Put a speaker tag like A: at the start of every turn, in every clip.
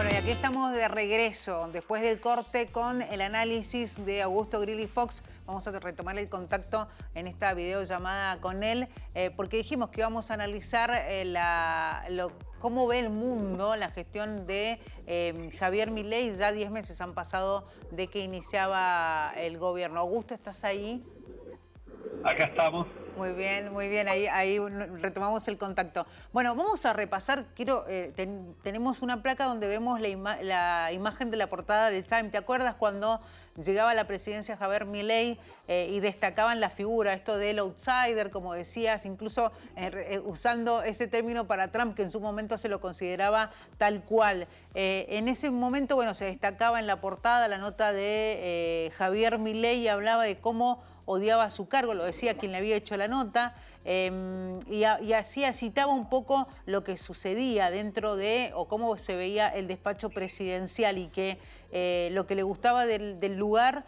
A: Bueno, y aquí estamos de regreso, después del corte con el análisis de Augusto Grilli Fox. Vamos a retomar el contacto en esta videollamada con él, porque dijimos que íbamos a analizar cómo ve el mundo la gestión de Javier Milei. Ya 10 meses han pasado de que iniciaba el gobierno. Augusto, ¿estás ahí?
B: Acá estamos.
A: Muy bien, ahí retomamos el contacto. Bueno, vamos a repasar, tenemos una placa donde vemos la imagen de la portada de Time. ¿Te acuerdas cuando llegaba a la presidencia Javier Milei y destacaban la figura, esto del outsider, como decías, incluso usando ese término para Trump, que en su momento se lo consideraba tal cual? En ese momento, bueno, se destacaba en la portada la nota de Javier Milei y hablaba de cómo odiaba su cargo, lo decía quien le había hecho la nota, y así citaba un poco lo que sucedía dentro de, o cómo se veía el despacho presidencial, y que lo que le gustaba del lugar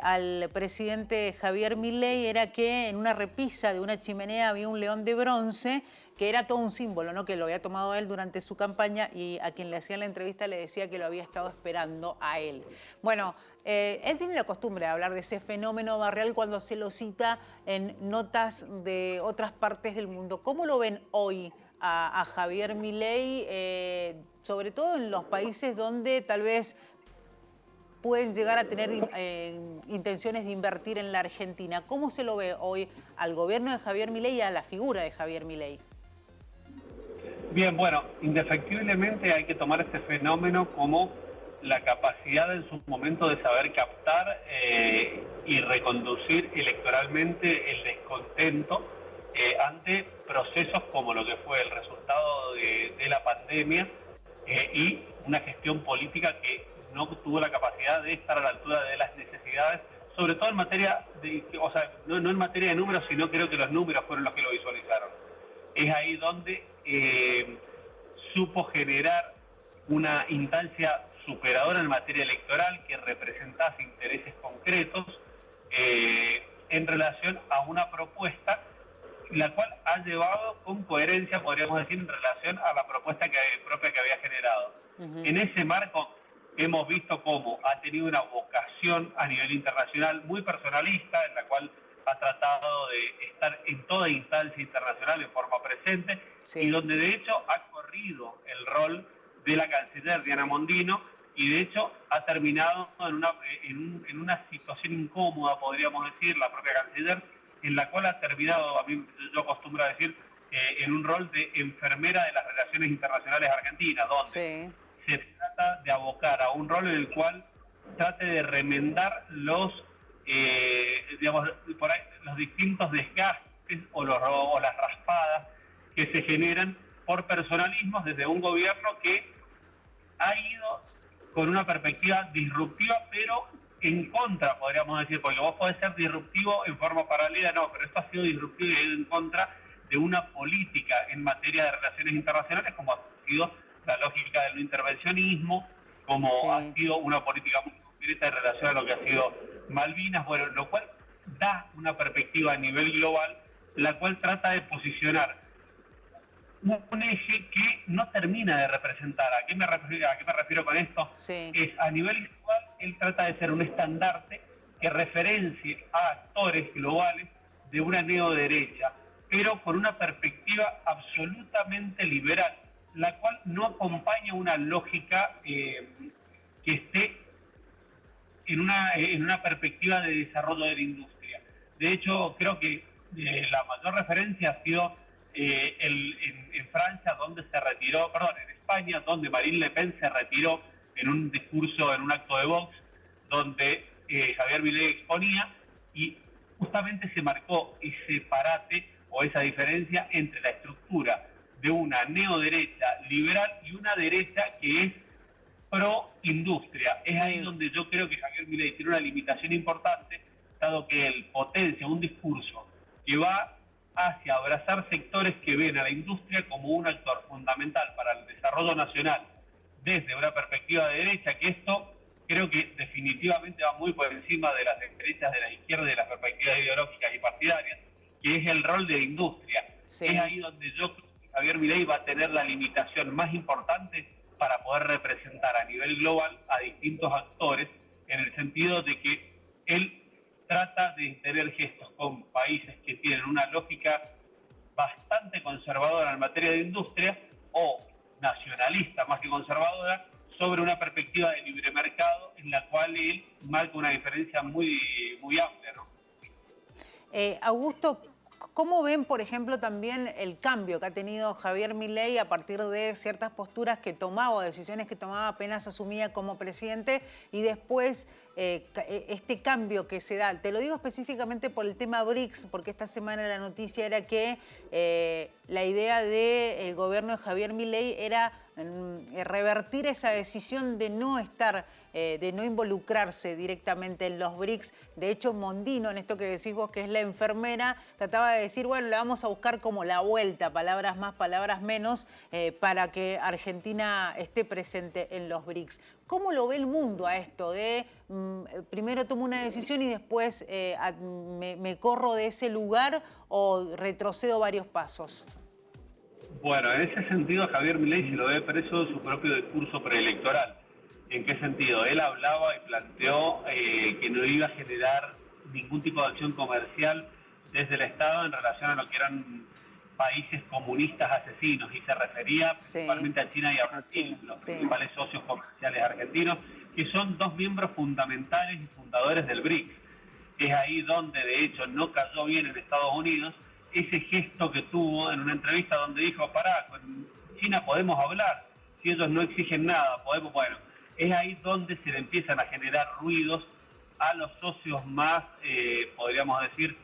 A: al presidente Javier Milei era que en una repisa de una chimenea había un león de bronce, que era todo un símbolo, ¿no? Que lo había tomado él durante su campaña, y a quien le hacía la entrevista le decía que lo había estado esperando a él. Bueno, él tiene la costumbre de hablar de ese fenómeno barrial cuando se lo cita en notas de otras partes del mundo. ¿Cómo lo ven hoy a Javier Milei, sobre todo en los países donde tal vez pueden llegar a tener intenciones de invertir en la Argentina? ¿Cómo se lo ve hoy al gobierno de Javier Milei y a la figura de Javier Milei?
B: Bien, bueno, indefectiblemente hay que tomar este fenómeno como la capacidad en su momento de saber captar y reconducir electoralmente el descontento ante procesos como lo que fue el resultado de la pandemia y una gestión política que no tuvo la capacidad de estar a la altura de las necesidades, sobre todo en materia de, o sea, no en materia de números, sino creo que los números fueron los que lo visualizaron. Es ahí donde supo generar una instancia superadora en materia electoral que representase intereses concretos en relación a una propuesta, la cual ha llevado con coherencia, podríamos decir, en relación a la propuesta propia que había generado. En ese marco hemos visto cómo ha tenido una vocación a nivel internacional muy personalista, en la cual ha tratado de estar en toda instancia internacional en forma presente, sí, y donde de hecho ha corrido el rol de la canciller Diana Mondino, y de hecho ha terminado en una situación incómoda, podríamos decir, la propia canciller, en la cual ha terminado, yo acostumbro a decir, en un rol de enfermera de las relaciones internacionales argentinas, donde sí, se trata de abocar a un rol en el cual trate de remendar los digamos, por ahí, los distintos desgastes o las raspadas que se generan por personalismos desde un gobierno que ha ido con una perspectiva disruptiva, pero en contra, podríamos decir, porque vos podés ser disruptivo en forma paralela, no, pero esto ha sido disruptivo y ha ido en contra de una política en materia de relaciones internacionales, como ha sido la lógica del no intervencionismo, como sí, ha sido una política muy concreta en relación a lo que ha sido Malvinas, bueno, lo cual da una perspectiva a nivel global, la cual trata de posicionar un eje que no termina de representar. ¿A qué me refiero con esto? Sí. Es a nivel global, él trata de ser un estandarte que referencie a actores globales de una neoderecha, pero con una perspectiva absolutamente liberal, la cual no acompaña una lógica que esté en una perspectiva de desarrollo de la industria. De hecho, creo que la mayor referencia ha sido en Francia, donde se retiró, en España, donde Marine Le Pen se retiró en un discurso, en un acto de Vox, donde Javier Milei exponía, y justamente se marcó ese parate o esa diferencia entre la estructura de una neoderecha liberal y una derecha que es pro industria. Es ahí donde yo creo que Javier Milei tiene una limitación importante, dado que él potencia un discurso que va hacia abrazar sectores que ven a la industria como un actor fundamental para el desarrollo nacional desde una perspectiva de derecha, que esto creo que definitivamente va muy por encima de las derechas de la izquierda y de las perspectivas ideológicas y partidarias, que es el rol de la industria. Sí. Es ahí donde yo creo que Javier Milei va a tener la limitación más importante para poder representar a nivel global a distintos actores, en el sentido de que él trata de tener gestos con países que tienen una lógica bastante conservadora en materia de industria o nacionalista más que conservadora sobre una perspectiva de libre mercado en la cual él marca una diferencia muy amplia, ¿no?
A: Augusto, ¿cómo ven, por ejemplo, también el cambio que ha tenido Javier Milei a partir de ciertas posturas que tomaba o decisiones que tomaba apenas asumía como presidente y después este cambio que se da? Te lo digo específicamente por el tema BRICS, porque esta semana la noticia era que la idea del gobierno de Javier Milei era revertir esa decisión de no estar, de no involucrarse directamente en los BRICS. De hecho, Mondino, en esto que decís vos, que es la enfermera, trataba de decir, bueno, le vamos a buscar como la vuelta, palabras más, palabras menos, para que Argentina esté presente en los BRICS. ¿Cómo lo ve el mundo a esto de primero tomo una decisión y después me corro de ese lugar o retrocedo varios pasos?
B: Bueno, en ese sentido a Javier Milei se lo ve preso de su propio discurso preelectoral. ¿En qué sentido? Él hablaba y planteó que no iba a generar ningún tipo de acción comercial desde el Estado en relación a lo que eran países comunistas asesinos, y se refería principalmente a China y a Brasil, los principales socios comerciales argentinos, que son dos miembros fundamentales y fundadores del BRICS. Es ahí donde, de hecho, no cayó bien en Estados Unidos ese gesto que tuvo en una entrevista donde dijo, pará, con China podemos hablar, si ellos no exigen nada, podemos, bueno, es ahí donde se le empiezan a generar ruidos a los socios más, podríamos decir,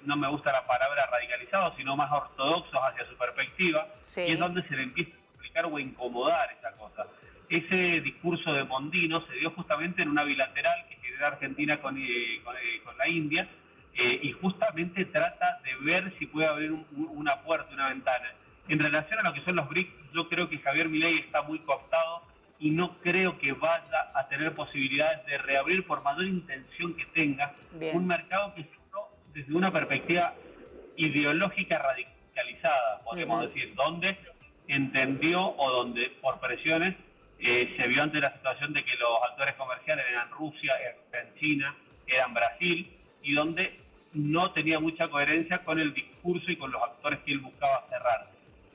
B: no me gusta la palabra radicalizados, sino más ortodoxos hacia su perspectiva, y es donde se le empieza a complicar o incomodar esa cosa. Ese discurso de Mondino se dio justamente en una bilateral que genera Argentina con la India, y justamente trata de ver si puede haber una puerta, una ventana. En relación a lo que son los BRICS, yo creo que Javier Milei está muy cooptado y no creo que vaya a tener posibilidades de reabrir, por mayor intención que tenga, un mercado que desde una perspectiva ideológica radicalizada, podemos decir, donde entendió o donde por presiones se vio ante la situación de que los actores comerciales eran Rusia, eran China, eran Brasil, y donde no tenía mucha coherencia con el discurso y con los actores que él buscaba cerrar.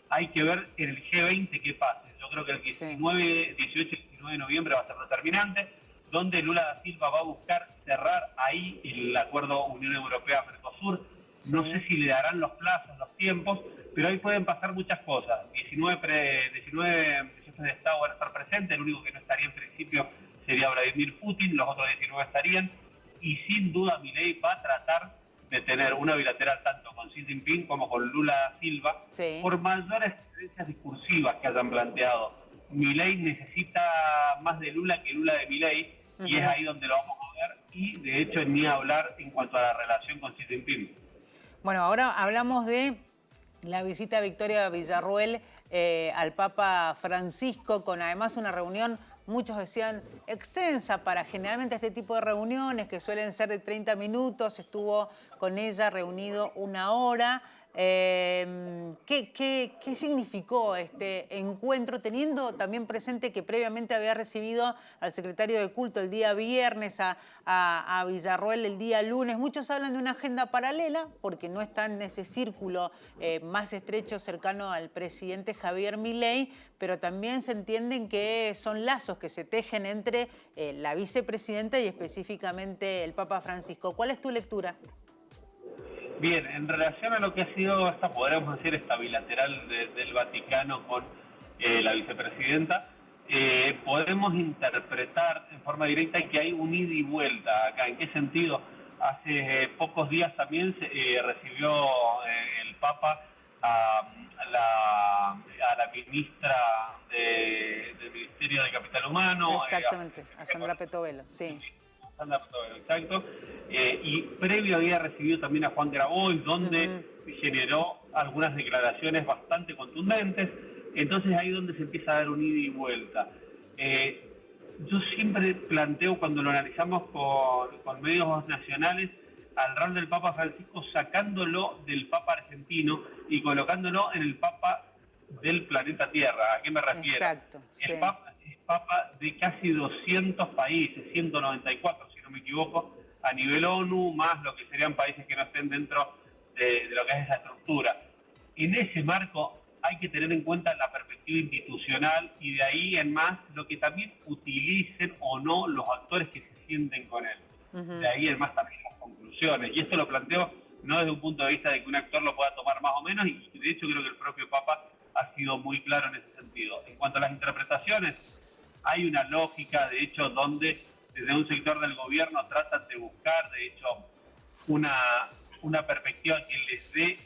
B: Hay que ver en el G20 qué pasa. Yo creo que el 18 y 19 de noviembre va a ser determinante, donde Lula da Silva va a buscar cerrar ahí el acuerdo Unión Europea-Mercosur. No sé si le darán los plazos, los tiempos, pero ahí pueden pasar muchas cosas. 19 jefes de Estado van a estar presentes, el único que no estaría en principio sería Vladimir Putin, los otros 19 estarían, y sin duda Milei va a tratar de tener una bilateral tanto con Xi Jinping como con Lula da Silva, por mayores diferencias discursivas que hayan planteado. Milei necesita más de Lula que Lula de Milei, y es ahí donde lo vamos a ver, y de hecho ni hablar en cuanto a la relación con Xi Jinping.
A: Bueno, ahora hablamos de la visita de Victoria Villarruel al Papa Francisco, con además una reunión, muchos decían, extensa para generalmente este tipo de reuniones, que suelen ser de 30 minutos, estuvo con ella reunido 1 hora. ¿Qué significó este encuentro, teniendo también presente que previamente había recibido al secretario de culto el día viernes, a Villarruel el día lunes? Muchos hablan de una agenda paralela porque no está en ese círculo más estrecho cercano al presidente Javier Milei, pero también se entienden que son lazos que se tejen entre la vicepresidenta y específicamente el Papa Francisco. ¿Cuál es tu lectura?
B: Bien, en relación a lo que ha sido podríamos decir, esta bilateral del Vaticano con la vicepresidenta, podemos interpretar en forma directa que hay un ida y vuelta acá. ¿En qué sentido? Hace pocos días también recibió el Papa a la ministra del Ministerio de Capital Humano.
A: Exactamente, a Sandra Petovelo, sí.
B: Exacto, y previo había recibido también a Juan Grabois, donde generó algunas declaraciones bastante contundentes. Entonces ahí es donde se empieza a dar un ida y vuelta. Yo siempre planteo, cuando lo analizamos con medios nacionales, al rol del Papa Francisco, sacándolo del Papa argentino y colocándolo en el Papa del planeta Tierra. ¿A qué me refiero?
A: Exacto, sí.
B: El Papa es Papa de casi 200 países, 194 si no me equivoco, a nivel ONU, más lo que serían países que no estén dentro de lo que es esa estructura. En ese marco hay que tener en cuenta la perspectiva institucional y de ahí en más lo que también utilicen o no los actores que se sienten con él. De ahí en más también las conclusiones. Y esto lo planteo no desde un punto de vista de que un actor lo pueda tomar más o menos, y de hecho creo que el propio Papa ha sido muy claro en ese sentido. En cuanto a las interpretaciones, hay una lógica, de hecho, donde desde un sector del gobierno tratan de buscar, de hecho, una perspectiva que les dé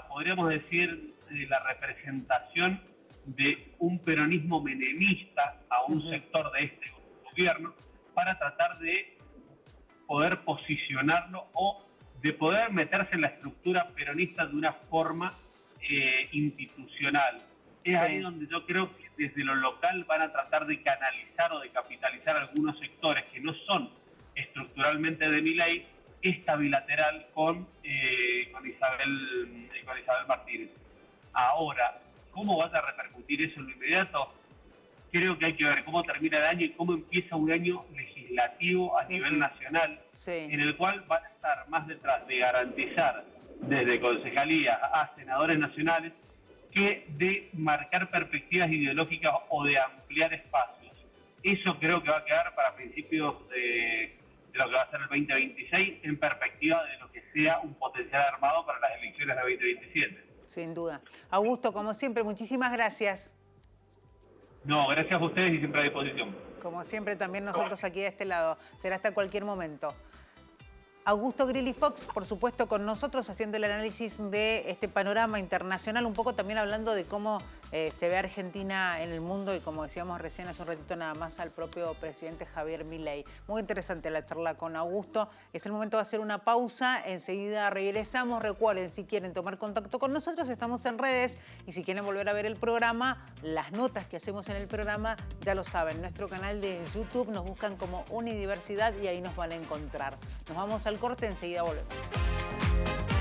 B: podríamos decir, la representación de un peronismo menemista a un sector de este gobierno, para tratar de poder posicionarlo o de poder meterse en la estructura peronista de una forma institucional. Es ahí donde yo creo que desde lo local van a tratar de canalizar o de capitalizar algunos sectores que no son estructuralmente de Milei, esta bilateral con Isabel Martínez. Ahora, ¿cómo va a repercutir eso en lo inmediato? Creo que hay que ver cómo termina el año y cómo empieza un año legislativo a nivel nacional, en el cual van a estar más detrás de garantizar desde concejalías a senadores nacionales que de marcar perspectivas ideológicas o de ampliar espacios. Eso creo que va a quedar para principios de lo que va a ser el 2026, en perspectiva de lo que sea un potencial armado para las elecciones de 2027.
A: Sin duda. Augusto, como siempre, muchísimas gracias.
B: No, gracias a ustedes y siempre a disposición.
A: Como siempre, también nosotros aquí de este lado. Será hasta cualquier momento. Augusto Grilli Fox, por supuesto, con nosotros haciendo el análisis de este panorama internacional, un poco también hablando de cómo se ve Argentina en el mundo y, como decíamos recién hace un ratito nada más, al propio presidente Javier Milei. Muy interesante la charla con Augusto. Es el momento de hacer una pausa, enseguida regresamos. Recuerden, si quieren tomar contacto con nosotros, estamos en redes, y si quieren volver a ver el programa, las notas que hacemos en el programa, ya lo saben, nuestro canal de YouTube, nos buscan como Unidiversidad y ahí nos van a encontrar. Nos vamos al corte, enseguida volvemos.